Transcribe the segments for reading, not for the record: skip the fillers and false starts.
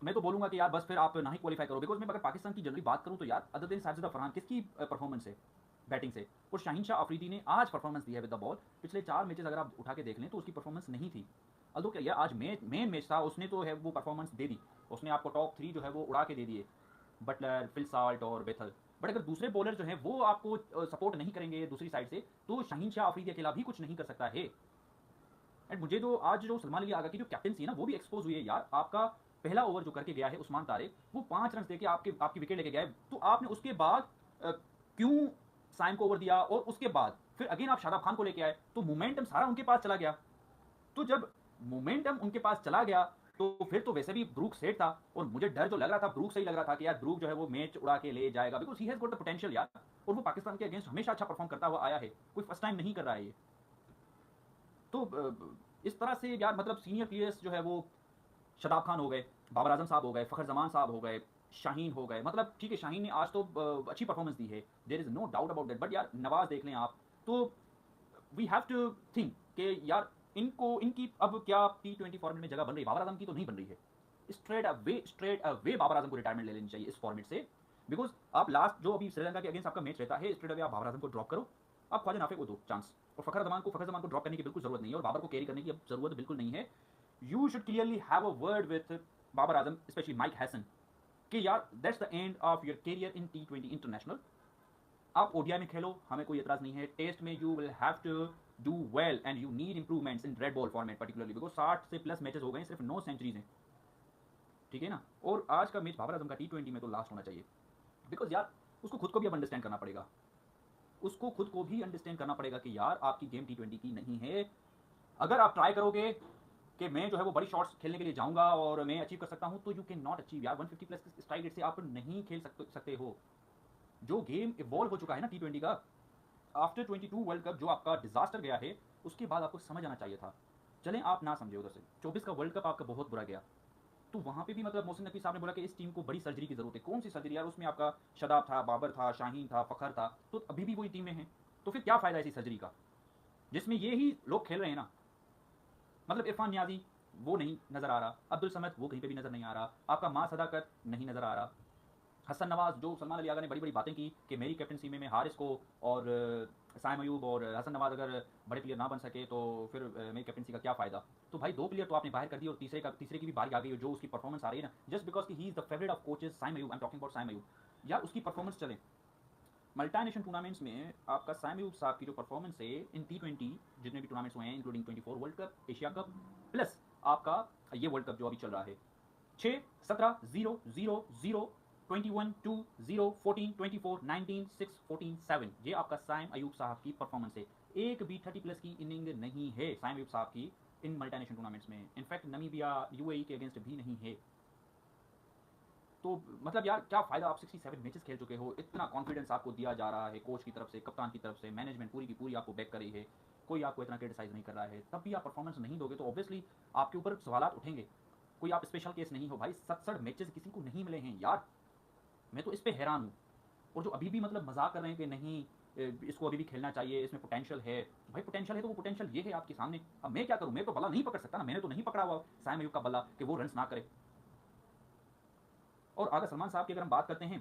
मैं तो बोलूंगा कि यार बस फिर आप ना ही क्वालिफाई करो, बिकॉज मैं अगर पाकिस्तान की जनरली बात करूं तो यार अदर देन साजिदा फरहान किसकी परफॉर्मेंस है बैटिंग से, और शाहीन शाह अफरीदी ने आज परफॉर्मेंस दी है विद द बॉल। पिछले 4 मैचेस अगर आप उठा के देख लें तो उसकी परफॉर्मेंस नहीं थी। अल्दो क्या यार आज मेन मैच था, उसने तो है वो परफॉर्मेंस दे दी, उसने आपको टॉप 3 जो है वो उड़ा के दे दिए, बटलर, फिल साल्ट और बेथल। बट अगर दूसरे बॉलर जो हैं वो आपको सपोर्ट नहीं करेंगे दूसरी साइड से, तो शाहीन शाह अफरीदी अकेला भी कुछ नहीं कर सकता है। एंड मुझे तो आज जो सलमान अली आगा की जो कैप्टनसी है ना वो भी एक्सपोज हुई है यार। आपका पहला ओवर जो करके गया है उस्मान तारिक, वो 5 रन देके आपकी विकेट लेके गया है, तो आपने उसके बाद क्यों साइम को ओवर दिया, और उसके बाद फिर अगेन आप शादाब खान को लेके आए, तो मोमेंटम सारा उनके पास चला गया। तो जब मोमेंटम उनके पास चला गया तो फिर तो वैसे भी ब्रूक सेट था, और मुझे डर जो लग रहा था ब्रूक से ही लग रहा था कि यार ब्रूक जो है वो मैच उड़ा के ले जाएगा, because he has got the potential यार, और वो पाकिस्तान के अगेंस्ट हमेशा अच्छा परफॉर्म करता हुआ आया है, कोई फर्स्ट टाइम नहीं कर रहा है ये। तो इस तरह से यार मतलब सीनियर प्लेयर्स जो है वो शदाब खान हो गए, बाबर आजम साहब हो गए, फ़खर जमान साहब हो गए, शाहीन हो गए, मतलब ठीक है शाहीन ने आज तो अच्छी परफॉर्मेंस दी है, there is no doubt about that, but यार नवाज देख लें आप, तो वी हैव टू थिंक कि यार इनको इनकी अब क्या T20 फॉर्मेट में जगह बन रही है, बाबर आजम की तो नहीं बन रही है। स्ट्रेट अवे बाबर आजम को रिटायरमेंट ले लेनी चाहिए इस फॉर्मेट से, बिकॉज आप लास्ट जो अभी श्रीलंका के अगेंस्ट आपका मैच रहता है, स्ट्रेट अवे आप बाबर आजम को ड्रॉप करो, आप ख्वाजा नाफे को दो चांस, और फ़खर जमान को ड्रॉप करने की बिल्कुल जरूरत नहीं है, और बाबर को कैरी करने की अब जरूरत बिल्कुल नहीं है। You should clearly have a word with Babar Azam, specially Mike Hesson, कि यार that's the end of your career in T20 international. आप ओडीआई में खेलो, हमें कोई एतराज नहीं है, टेस्ट में you will have to do well and you need improvements in red ball format particularly, because 60 से प्लस मैचेस हो गए, सिर्फ 9 सेंचुरीज हैं, ठीक है ना। और आज का मैच बाबर आजम का T20 में तो लास्ट होना चाहिए, बिकॉज यार उसको खुद को भी अब अंडरस्टैंड करना पड़ेगा, उसको खुद को भी अंडरस्टैंड करना पड़ेगा कि यार आपकी गेम T20 की नहीं है। अगर आप ट्राई करोगे कि मैं जो है वो बड़ी शॉट्स खेलने के लिए जाऊंगा और मैं अचीव कर सकता हूं, तो यू कैन नॉट अचीव यार, 150 प्लस स्ट्राइक रेट से आप नहीं खेल सकते हो। जो गेम इवॉल्व हो चुका है ना T20 का, आफ्टर 22 वर्ल्ड कप जो आपका डिजास्टर गया है, उसके बाद आपको समझ आना चाहिए था। चलें आप ना समझे, उधर से 24 का वर्ल्ड कप आपका बहुत बुरा गया, तो वहां पे भी मतलब मोहसिन नकवी साहब ने बोला कि इस टीम को बड़ी सर्जरी की जरूरत है। कौन सी सर्जरी यार, उसमें आपका शदाब था, बाबर था, शाहीन था, फखर था, तो अभी भी वही टीम में है, तो फिर क्या फायदा ऐसी सर्जरी का जिसमें ये ही लोग खेल रहे हैं ना। मतलब इरफान न्याजी वो नहीं नजर आ रहा, अब्दुल समद वो कहीं पे भी नजर नहीं आ रहा, आपका मां सदाकत नहीं नजर आ रहा, हसन नवाज जो सलमान अली आगा ने बड़ी बड़ी बातें की कि मेरी कैप्टनसी में मैं हारिस को और साइम अयूब और हसन नवाज अगर बड़े प्लेयर ना बन सके तो फिर मेरी कैप्टनसी का क्या फायदा। तो भाई 2 प्लेयर तो आपने बाहर कर दिए, और तीसरे की भी बारी आ गई है, जो उसकी परफॉर्मेंस आ रही है ना, जस्ट बिकॉज की he is the favourite of coaches Saim Ayub, I am talking about Saim Ayub. यार उसकी परफॉर्मेंस चले मल्टा टूर्नामेंट्स में, आपका साइम अयूब साहब की जो परफॉर्मेंस है इन T20 जितने भी टूर्नामेंट्स हुए हैं, including 24 world cup, Asia cup, plus आपका ये वर्ल्ड कप जो अभी चल रहा है, 6, 17, 0, 0, 0, 21, 2, 0, 14, 24, 19, 6, 14, 7, ये आपका साइम अयूब साहब की परफॉर्मेंस है। एक भी 30 प्लस की इनिंग नहीं है साइम अयूब साहब की इन मल्टानेशनल टूर्नामेंट्स में, इनफैक्ट नमीबिया यूएई के अगेंस्ट भी नहीं है। तो मतलब यार क्या फायदा, आप 67 मैचेस खेल चुके हो, इतना कॉन्फिडेंस आपको दिया जा रहा है कोच की तरफ से, कप्तान की तरफ से, मैनेजमेंट पूरी की पूरी आपको बैक कर रही है, कोई आपको इतना क्रिटिसाइज नहीं कर रहा है, तब भी आप परफॉर्मेंस नहीं दोगे तो ऑब्वियसली आपके ऊपर सवाल उठेंगे। कोई आप स्पेशल केस नहीं हो भाई, 67 मैचेस किसी को नहीं मिले हैं यार, मैं तो इस पे हैरान हूँ। और जो अभी भी मतलब मजाक कर रहे हैं कि नहीं इसको अभी भी खेलना चाहिए, इसमें पोटेंशियल है, तो भाई पोटेंशियल है तो वो पोटेंशियल ये है आपके सामने। अब मैं क्या करूँ, मैं तो बल्ला नहीं पकड़ सकता ना, मैंने तो नहीं पकड़ा हुआ साइम अयूब का बल्ला कि वो रन ना करे। और अगर सलमान साहब की अगर हम बात करते हैं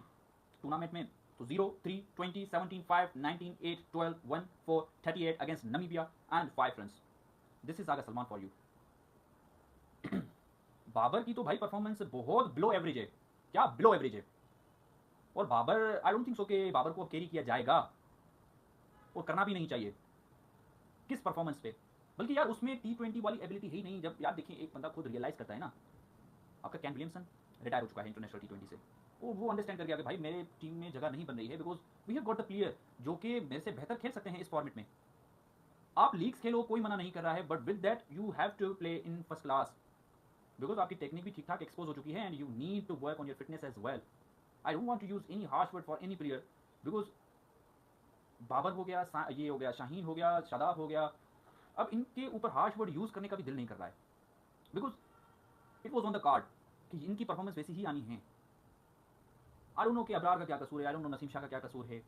टूर्नामेंट में, तो 0, 3, 20, 17, 5, 19, 8, 12, 1, 4, 38 against Namibia and 5 run. This is Agha Salman for you. Babar की तो भाई परफॉर्मेंस बहुत बिलो एवरेज है, क्या बिलो एवरेज है। और Babar I don't think so कि बाबर को अब कैरी किया जाएगा, और करना भी नहीं चाहिए किस परफॉर्मेंस पे। बल्कि यार उसमें T20 वाली एबिलिटी है ही नहीं। जब यार देखिए एक बंदा खुद रियलाइज करता है ना, आपका कैन विलियमसन रिटायर हो चुका है इंटरनेशनल T20 से, वो अंडरस्टैंड कर गया कि भाई मेरे टीम में जगह नहीं बन रही है, because we have got the player जो कि मेरे से बेहतर खेल सकते हैं इस फॉर्मेट में। आप लीग्स खेलो, कोई मना नहीं कर रहा है, but with that you have to play in first class, because आपकी टेक्निक भी ठीक ठाक एक्सपोज हो चुकी है and you need to work on your fitness as well. I don't want to use any harsh word for any player, because Babar हो गया, ये हो गया, शाहीन हो गया, शादाब हो गया, अब इनके ऊपर हार्श वर्ड यूज करने का भी दिल नहीं कर रहा है, because it was on the card कि इनकी परफॉर्मेंस वैसी ही आनी है। आई डोंट नो कि अबरार का क्या कसूर है, I don't know Naseem Shah का क्या कसूर है।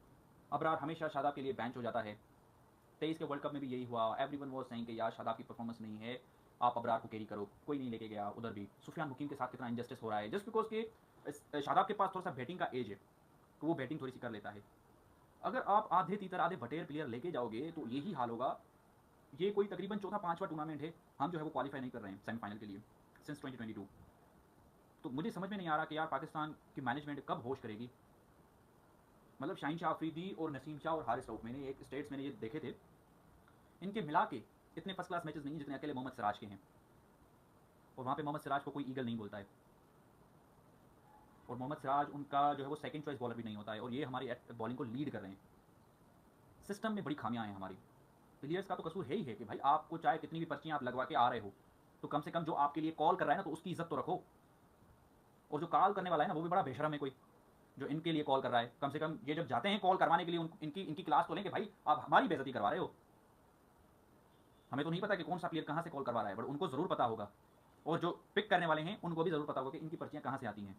अबरार हमेशा शादाब के लिए बेंच हो जाता है, 23 के वर्ल्ड कप में भी यही हुआ, एवरीवन वाज सेइंग कि यार शादाब की परफॉर्मेंस नहीं है, आप अबरार को कैरी करो, कोई नहीं लेके गया उधर भी। सुफियान हुकीम के साथ कितना इनजस्टिस हो रहा है जस्ट बिकॉज के शादाब के पास थोड़ा सा बैटिंग का एज है, तो वो बैटिंग थोड़ी सी कर लेता है। अगर आप आधे तीतर आधे बटेर प्लेयर लेके जाओगे तो यही हाल होगा। ये कोई तकरीबन चौथा पांचवा टूर्नामेंट है हम जो है वो क्वालिफाई नहीं कर रहे हैं सेमीफाइनल के लिए सिंस 2022। तो मुझे समझ में नहीं आ रहा कि यार पाकिस्तान की मैनेजमेंट कब होश करेगी। मतलब शाहीन शाह अफरीदी और नसीम शाह और हारिस रऊफ, मैंने एक स्टेट्स मैंने ये देखे थे, इनके मिला के इतने फर्स्ट क्लास मैचेस नहीं जितने अकेले मोहम्मद सिराज के हैं। और वहाँ पे मोहम्मद सिराज को कोई ईगल नहीं बोलता है, और मोहम्मद सिराज उनका जो है वो सेकंड चॉइस बॉलर भी नहीं होता है, और ये हमारी बॉलिंग को लीड कर रहे हैं। सिस्टम में बड़ी खामियां हैं हमारी। प्लेयर्स का तो कसूर है ही है कि भाई आपको चाहे कितनी भी पर्चियां आप लगवा के आ रहे हो, तो कम से कम जो आपके लिए कॉल कर रहा है ना तो उसकी इज्जत तो रखो। और जो कॉल करने वाला है ना वो भी बड़ा बेशरम है कोई, जो इनके लिए कॉल कर रहा है। कम से कम ये जब जाते हैं कॉल करवाने के लिए इनकी इनकी क्लास तो लें कि भाई आप हमारी बेइज्जती करवा रहे हो। हमें तो नहीं पता कि कौन सा प्लेयर कहाँ से कॉल करवा रहा है, बट उनको ज़रूर पता होगा, और जो पिक करने वाले हैं उनको भी ज़रूर पता होगा कि इनकी पर्चियाँ कहाँ से आती हैं।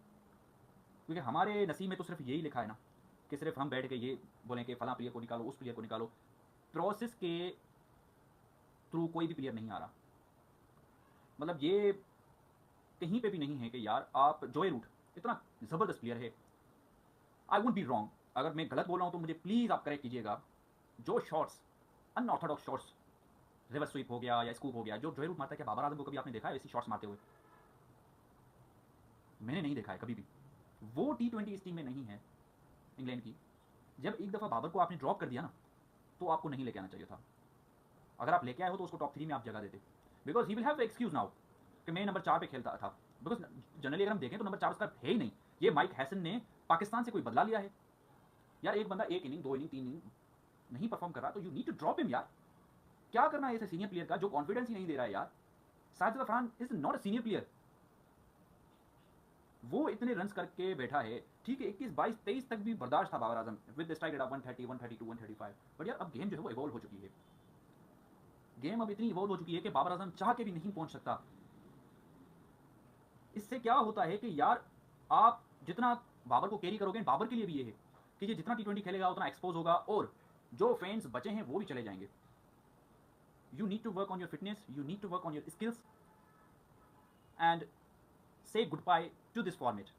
क्योंकि हमारे नसीब में तो सिर्फ यही लिखा है ना कि सिर्फ हम बैठ के ये बोलें कि फलां प्लेयर को निकालो, उस प्लेयर को निकालो। प्रोसेस के थ्रू कोई भी प्लेयर नहीं आ रहा। मतलब ये कहीं पे भी नहीं है कि यार आप जोए रूट इतना ज़बरदस्त प्लेयर है। आई वुड बी रॉन्ग, अगर मैं गलत बोल रहा हूँ तो मुझे प्लीज़ आप करेक्ट कीजिएगा। जो shots unorthodox shots, reverse sweep हो गया या स्कूप हो गया, जो जोए रूट मारता है, क्या बाबर आजम को कभी आपने देखा है ऐसी शॉट्स मारते हुए? मैंने नहीं देखा है कभी भी। वो T20 इस टीम में नहीं है इंग्लैंड की। जब एक दफ़ा बाबर को आपने ड्रॉप कर दिया ना तो आपको नहीं लेके आना चाहिए था। अगर आप लेके आए हो तो उसको टॉप 3 में आप जगह देते, because he will have excuse now कि मैं नंबर 4 पे खेलता था। बिकॉज जनरली अगर हम देखें तो नंबर 4 उसका है ही नहीं। ये माइक हैसन ने पाकिस्तान से कोई बदला लिया है? यार एक बंदा 1 इनिंग 2 इनिंग 3 इनिंग नहीं परफॉर्म कर रहा तो you need to drop him यार। क्या करना है ऐसे सीनियर प्लेयर का जो कॉन्फिडेंस ही नहीं दे रहा है यार? Sajid Afran is not a senior player. वो इतने रन्स करके बैठा है, ठीक है 21 22 23 तक भी बर्दाश्त था Babar Azam with strike rate of 130 132 135। But यार अब गेम जो है वो इवॉल्व हो चुकी है। गेम अब इतनी इवॉल्व हो चुकी है कि बाबर आजम चाह के भी नहीं पहुंच सकता। इससे क्या होता है कि यार आप जितना बाबर को कैरी करोगे, बाबर के लिए भी ये है कि ये जितना T20 खेलेगा उतना एक्सपोज होगा, और जो फैंस बचे हैं वो भी चले जाएंगे। You need to work on your fitness, you need to work on your skills and say goodbye to this format.